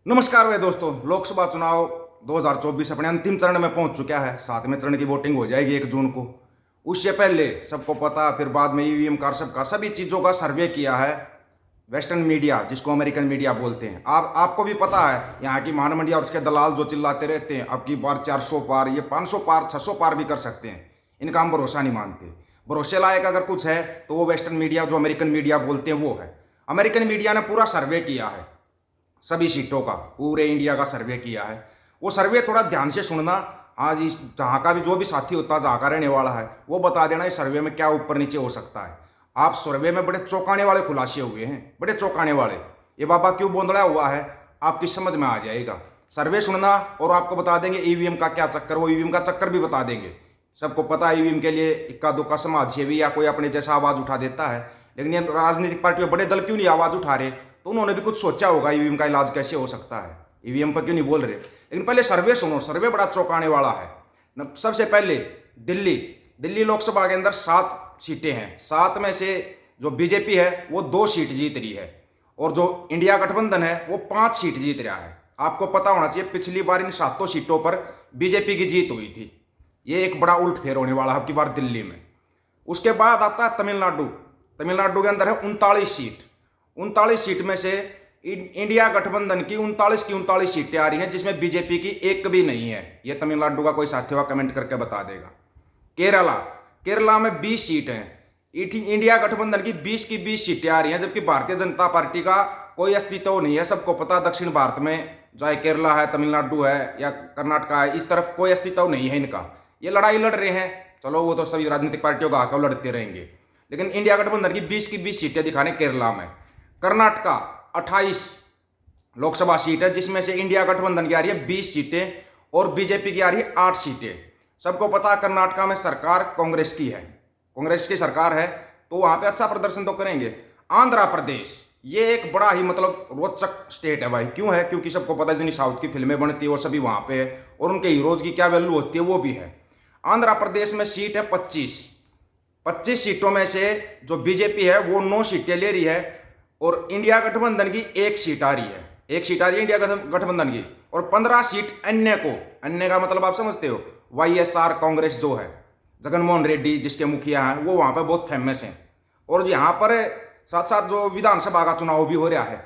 नमस्कार भाई दोस्तों, लोकसभा चुनाव 2024 अपने अंतिम चरण में पहुंच चुका है। 7वें चरण की वोटिंग हो जाएगी 1 जून को। उससे पहले सबको पता, फिर बाद में ईवीएम का सबका सभी चीज़ों का सर्वे किया है वेस्टर्न मीडिया, जिसको अमेरिकन मीडिया बोलते हैं। आपको भी पता है, यहाँ की महान मंडिया और उसके दलाल जो चिल्लाते रहते हैं अब की बार 400 पार, ये 500 पार, 600 पार भी कर सकते हैं। इनका हम भरोसा नहीं मानते। भरोसे लायक अगर कुछ है तो वो वेस्टर्न मीडिया, जो अमेरिकन मीडिया बोलते हैं, वो है। अमेरिकन मीडिया ने पूरा सर्वे किया है, सभी सीटों का, पूरे इंडिया का सर्वे किया है। वो सर्वे थोड़ा ध्यान से सुनना। आज इस जहाँ का भी जो भी साथी होता है, जहाँ का रहने वाला है, वो बता देना इस सर्वे में क्या ऊपर नीचे हो सकता है। आप सर्वे में बड़े चौंकाने वाले खुलासे हुए हैं, बड़े चौंकाने वाले। ये बाबा क्यों बोंदड़ा हुआ है आपकी समझ में आ जाएगा। सर्वे सुनना और आपको बता देंगे ईवीएम का क्या चक्कर, वो ईवीएम का चक्कर भी बता देंगे। सबको पता है ईवीएम के लिए इक्का दुक्का समाज सेवी या कोई अपने जैसा आवाज़ उठा देता है, लेकिन ये राजनीतिक पार्टियों बड़े दल क्यों नहीं आवाज़ उठा रहे? तो उन्होंने भी कुछ सोचा होगा ईवीएम का इलाज कैसे हो सकता है, ईवीएम पर क्यों नहीं बोल रहे। लेकिन पहले सर्वे सुनो, सर्वे बड़ा चौंकाने वाला है। सबसे पहले दिल्ली लोकसभा के अंदर 7 सीटें हैं। 7 में से जो बीजेपी है वो 2 सीट जीत रही है, और जो इंडिया गठबंधन है वो 5 सीट जीत रहा है। आपको पता होना चाहिए पिछली बार इन 7 सीटों पर बीजेपी की जीत हुई थी। ये एक बड़ा उलटफेर होने वाला है अब की बार दिल्ली में। उसके बाद आता है तमिलनाडु। तमिलनाडु के अंदर है 39 सीट। 39 सीट में से इंडिया गठबंधन की 39 सीटें आ रही हैं, जिसमें बीजेपी की एक भी नहीं है। यह तमिलनाडु का कोई साथी हुआ कमेंट करके बता देगा। केरला में 20 सीट हैं। इंडिया गठबंधन की 20 की 20 सीटें आ रही हैं, जबकि भारतीय जनता पार्टी का कोई अस्तित्व नहीं है। सबको पता, दक्षिण भारत में चाहे केरला है, तमिलनाडु है या कर्नाटका है, इस तरफ कोई अस्तित्व नहीं है इनका। ये लड़ाई लड़ रहे हैं, चलो वो तो सभी राजनीतिक पार्टियों का आकर लड़ते रहेंगे। लेकिन इंडिया गठबंधन की 20 की 20 सीटें दिखाने केरला में। कर्नाटका 28 लोकसभा सीट है, जिसमें से इंडिया गठबंधन की आ रही है 20 सीटें और बीजेपी की आ रही है 8 सीटें। सबको पता है कर्नाटका में सरकार कांग्रेस की है, कांग्रेस की सरकार है, तो वहां पे अच्छा प्रदर्शन तो करेंगे। आंध्र प्रदेश, ये एक बड़ा ही मतलब रोचक स्टेट है भाई। क्यों है? क्योंकि सबको पता है जितनी साउथ की फिल्में बनती है वो सभी वहां पे है, और उनके हीरोज की क्या वैल्यू होती है वो भी है। आंध्र प्रदेश में सीट है 25 सीटों में से जो बीजेपी है वो 9 सीटें ले रही है, और इंडिया गठबंधन की 1 सीट आ रही है। 1 सीट आ रही है इंडिया गठबंधन की, और 15 सीट अन्य को। अन्य का मतलब आप समझते हो, वाईएसआर कांग्रेस जो है, जगनमोहन रेड्डी जिसके मुखिया हैं, वो वहां पर बहुत फेमस हैं। और यहाँ पर साथ साथ जो विधानसभा का चुनाव भी हो रहा है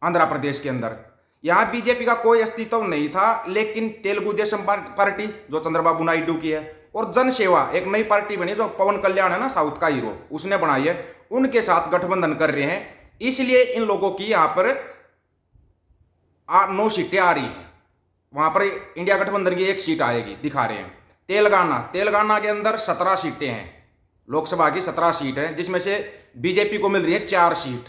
आंध्र प्रदेश के अंदर, यहाँ बीजेपी का कोई अस्तित्व नहीं था। लेकिन तेलुगु देशम पार्टी जो चंद्रबाबू नायडू की है, और जन सेवा एक नई पार्टी बनी जो पवन कल्याण है ना, साउथ का हीरो, उसने बनाई है, उनके साथ गठबंधन कर रहे हैं। इसलिए इन लोगों की यहां पर 9 सीटें आ रही हैं। वहां पर इंडिया गठबंधन की 1 सीट आएगी, दिखा रहे हैं। तेलंगाना के अंदर 17 सीटें हैं, लोकसभा की 17 सीट है, जिसमें से बीजेपी को मिल रही है 4 सीट,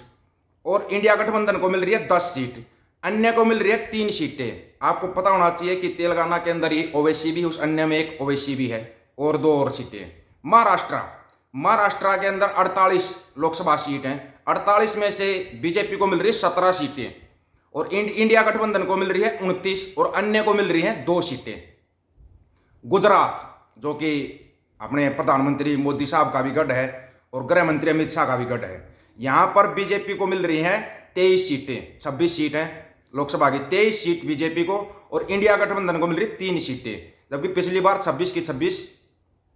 और इंडिया गठबंधन को मिल रही है 10 सीट, अन्य को मिल रही है 3 सीटें। आपको पता होना चाहिए कि तेलंगाना के अंदर ही ओवैसी भी, उस अन्य में एक ओवैसी भी है, और 2 और सीटें। महाराष्ट्र के अंदर 48 लोकसभा सीट हैं। 48 में से बीजेपी को मिल रही है 17 सीटें, और इंडिया गठबंधन को मिल रही है 29, और अन्य को मिल रही हैं 2 सीटें। गुजरात, जो कि अपने प्रधानमंत्री मोदी साहब का भी गढ़ है और गृह मंत्री अमित शाह का भी गढ़ है, यहां पर बीजेपी को मिल रही हैं 23 सीटें। 26 सीट हैं लोकसभा की, 23 सीट बीजेपी को, और इंडिया गठबंधन को मिल रही 3 सीटें, जबकि पिछली बार 26 की 26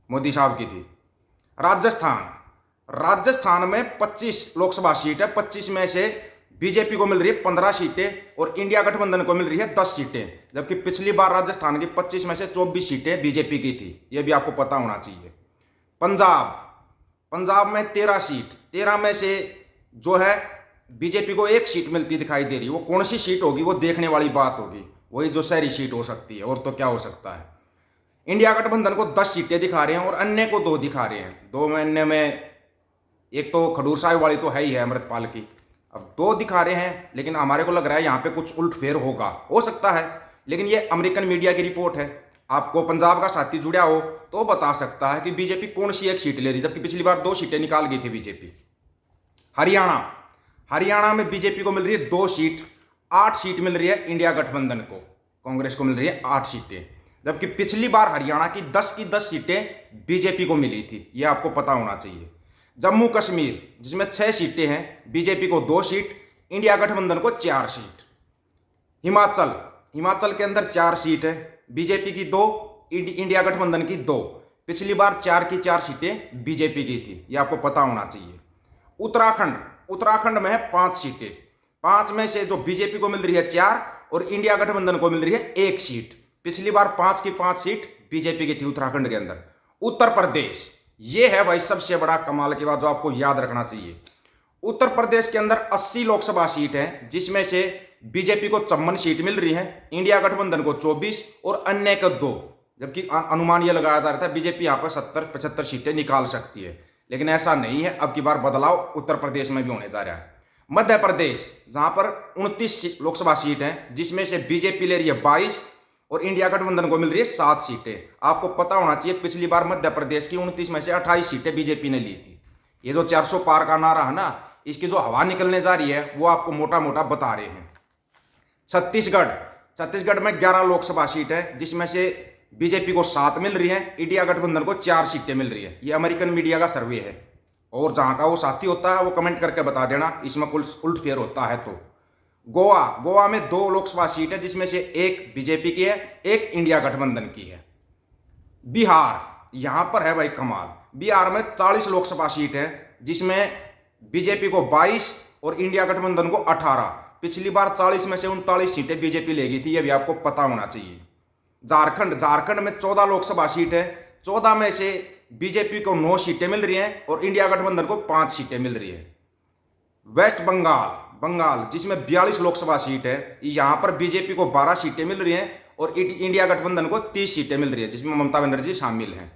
मोदी साहब की थी। राजस्थान में 25 लोकसभा सीट है। 25 में से बीजेपी को मिल रही है 15 सीटें, और इंडिया गठबंधन को मिल रही है 10 सीटें, जबकि पिछली बार राजस्थान की 25 में से 24 सीटें बीजेपी की थी। यह भी आपको पता होना चाहिए। पंजाब में 13 सीट, 13 में से जो है बीजेपी को 1 सीट मिलती दिखाई दे रही है। वो कौन सी सीट होगी वो देखने वाली बात होगी, वही जो शहरी सीट हो सकती है, और तो क्या हो सकता है। इंडिया गठबंधन को 10 सीटें दिखा रहे हैं, और अन्य को 2 दिखा रहे हैं। 2 में अन्य में एक तो खडूर साहिब वाली तो है ही है अमृतपाल की, अब 2 दिखा रहे हैं। लेकिन हमारे को लग रहा है यहाँ पे कुछ उलटफेर होगा, हो सकता है। लेकिन ये अमेरिकन मीडिया की रिपोर्ट है। आपको पंजाब का साथी जुड़ा हो तो बता सकता है कि बीजेपी कौन सी 1 सीट ले रही, जबकि पिछली बार 2 सीटें निकाल गई थी बीजेपी। हरियाणा में बीजेपी को मिल रही है 2 सीट, 8 सीट मिल रही है इंडिया गठबंधन को, कांग्रेस को मिल रही है 8 सीटें, जबकि पिछली बार हरियाणा की 10 की 10 सीटें बीजेपी को मिली थी। यह आपको पता होना चाहिए। जम्मू कश्मीर, जिसमें 6 सीटें हैं, बीजेपी को 2 सीट, इंडिया गठबंधन को 4 सीट। हिमाचल, हिमाचल के अंदर 4 सीट है, बीजेपी की 2, इंडिया गठबंधन की 2। पिछली बार 4 की 4 सीटें बीजेपी की थी, ये आपको पता होना चाहिए। उत्तराखंड, उत्तराखंड में है 5 सीटें, 5 में से जो बीजेपी को मिल रही है 4 और इंडिया गठबंधन को मिल रही है 1 सीट। पिछली बार 5 की 5 सीट बीजेपी की थी उत्तराखंड के अंदर। उत्तर प्रदेश, ये है भाई सबसे बड़ा कमाल की बात जो आपको याद रखना चाहिए। उत्तर प्रदेश के अंदर 80 लोकसभा सीट हैं, जिसमें से बीजेपी को 54 सीट मिल रही है, इंडिया गठबंधन को 24 और अन्य को 2। जबकि अनुमान यह लगाया जा रहा था बीजेपी यहां पर 70-75 सीटें निकाल सकती है, लेकिन ऐसा नहीं है। अब की बार बदलाव उत्तर प्रदेश में भी होने जा रहा है। मध्य प्रदेश, जहां पर 29 लोकसभा सीट हैं, जिसमें से बीजेपी ले रही है 22 और इंडिया गठबंधन को मिल रही है 7 सीटें। आपको पता होना चाहिए पिछली बार मध्य प्रदेश की 29 में से 28 सीटें बीजेपी ने ली थी। ये जो 400 पार का नारा है ना, इसकी जो हवा निकलने जा रही है वो आपको मोटा मोटा बता रहे हैं। छत्तीसगढ़, छत्तीसगढ़ में 11 लोकसभा सीट है, जिसमें से बीजेपी को 7 मिल रही है, इंडिया गठबंधन को 4 सीटें मिल रही है। ये अमेरिकन मीडिया का सर्वे है, और जहां का वो साथी होता है वो कमेंट करके बता देना इसमें कुछ उल्टफेर होता है तो। गोवा, गोवा में 2 लोकसभा सीट है, जिसमें से 1 बीजेपी की है, 1 इंडिया गठबंधन की है। बिहार, यहां पर है भाई कमाल, बिहार में 40 लोकसभा सीट है, जिसमें बीजेपी को 22 और इंडिया गठबंधन को 18। पिछली बार 40 में से 39 सीटें बीजेपी ले गई थी, यह भी आपको पता होना चाहिए। झारखंड, झारखंड में 14 लोकसभा सीट है, 14 में से बीजेपी को 9 सीटें मिल रही हैं और इंडिया गठबंधन को 5 सीटें मिल रही है। वेस्ट बंगाल, बंगाल जिसमें 42 लोकसभा सीट है, यहां पर बीजेपी को 12 सीटें मिल रही हैं और इंडिया गठबंधन को 30 सीटें मिल रही है, जिसमें ममता बनर्जी शामिल हैं।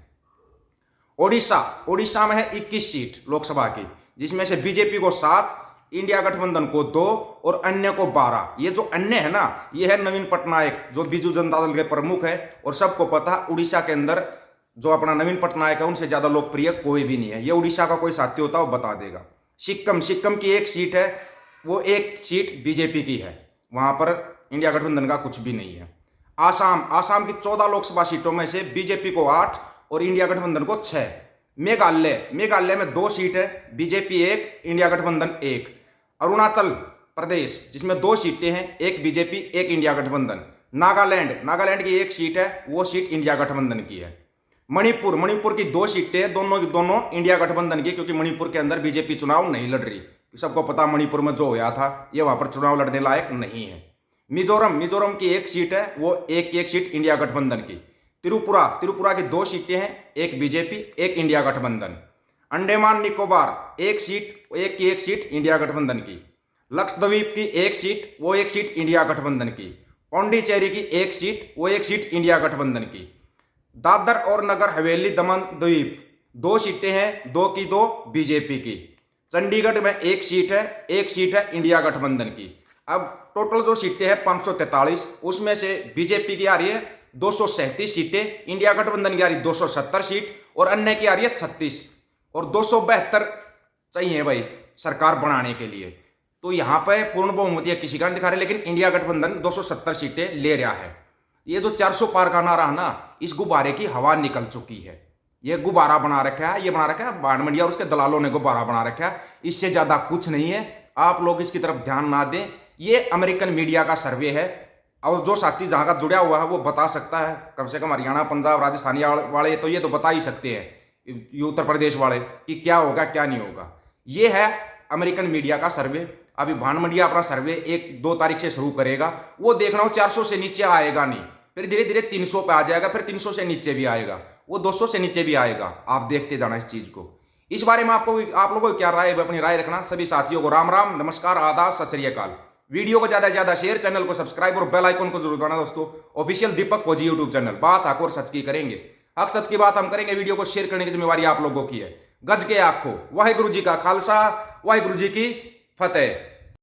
ओडिशा, ओडिशा में है 21 सीट लोकसभा की, जिसमें से बीजेपी को 7, इंडिया गठबंधन को 2 और अन्य को 12। ये जो अन्य है ना, ये है नवीन पटनायक, जो बीजू जनता दल के प्रमुख है, और सबको पता उड़ीसा के अंदर जो अपना नवीन पटनायक है उनसे ज्यादा लोकप्रिय कोई भी नहीं है। ये उड़ीसा का कोई साथी होता है वो बता देगा। सिक्किम, सिक्किम की 1 सीट है, वो 1 सीट बीजेपी की है, वहां पर इंडिया गठबंधन का कुछ भी नहीं है। आसाम, आसाम की 14 लोकसभा सीटों में से बीजेपी को 8 और इंडिया गठबंधन को 6। मेघालय, मेघालय में 2 सीट है, बीजेपी 1, इंडिया गठबंधन 1। अरुणाचल प्रदेश, जिसमें 2 सीटें हैं, 1 बीजेपी 1 इंडिया गठबंधन। नागालैंड, नागालैंड की 1 सीट है, वो सीट इंडिया गठबंधन की है। मणिपुर, मणिपुर की 2 सीटें हैं, दोनों की दोनों इंडिया गठबंधन की, क्योंकि मणिपुर के अंदर बीजेपी चुनाव नहीं लड़ रही। सबको पता मणिपुर में जो होया था ये वहां पर चुनाव लड़ने लायक नहीं है। मिजोरम, मिजोरम की 1 सीट है, वो 1 सीट इंडिया गठबंधन की। त्रिपुरा, त्रिपुरा की 2 सीटें हैं, 1 बीजेपी 1 इंडिया गठबंधन। Andaman Nicobar 1 seat, 1 seat India गठबंधन की। लक्षद्वीप की 1 सीट, वो 1 सीट इंडिया गठबंधन की। पौंडीचेरी की 1 सीट, वो 1 सीट इंडिया गठबंधन की। दादर और नगर हवेली दमन द्वीप 2 सीटें हैं, 2 की 2 बीजेपी की। चंडीगढ़ में 1 सीट है, 1 सीट है इंडिया गठबंधन की। अब टोटल जो सीटें हैं 543, उसमें से बीजेपी की आ रही है 237 सीटें, इंडिया गठबंधन की आ रही 270 सीट और अन्य की आ रही है 36, और 272 चाहिए भाई सरकार बनाने के लिए। तो यहां पर पूर्ण बहुमत किसी का नहीं दिखा रहे, लेकिन इंडिया गठबंधन 270 सीटें ले रहा है। ये जो 400 पार का नारा है ना, इस गुब्बारे की हवा निकल चुकी है। ये गुब्बारा बना रखा है, ये बना रखा है बाण मंडिया और उसके दलालों ने गुब्बारा बना रखा है, इससे ज्यादा कुछ नहीं है। आप लोग इसकी तरफ ध्यान ना दें, ये अमेरिकन मीडिया का सर्वे है, और जो साथी जहां का जुड़ा हुआ है वो बता सकता है। कम से कम हरियाणा, पंजाब, राजस्थानी वाले तो ये तो बता ही सकते हैं, ये उत्तर प्रदेश वाले, कि क्या होगा क्या नहीं होगा। ये है अमेरिकन मीडिया का सर्वे। अभी भान मंडिया अपना सर्वे 1-2 तारीख से शुरू करेगा, वो देखना हो 400 से नीचे आएगा नहीं, फिर धीरे धीरे 300 पे आ जाएगा, फिर 300 से नीचे भी आएगा, वो 200 से नीचे भी आएगा। आप देखते जाना इस चीज को। इस बारे में आप लोगों को क्या राय है, अपनी राय रखना। सभी साथियों को राम राम, नमस्कार, आदाब, सत श्री अकाल। वीडियो को ज्यादा से ज्यादा शेयर, चैनल को सब्सक्राइब और बेल आइकन को जरूर दबाना दोस्तों। ऑफिशियल दीपक फौजी यूट्यूब चैनल, बात हक और सच की करेंगे, हक सच की बात हम करेंगे। वीडियो को शेयर करने की जिम्मेवारी आप लोगों की है। गज के आखो, वाहिगुरु जी का खालसा, वाहिगुरु जी की फतेह।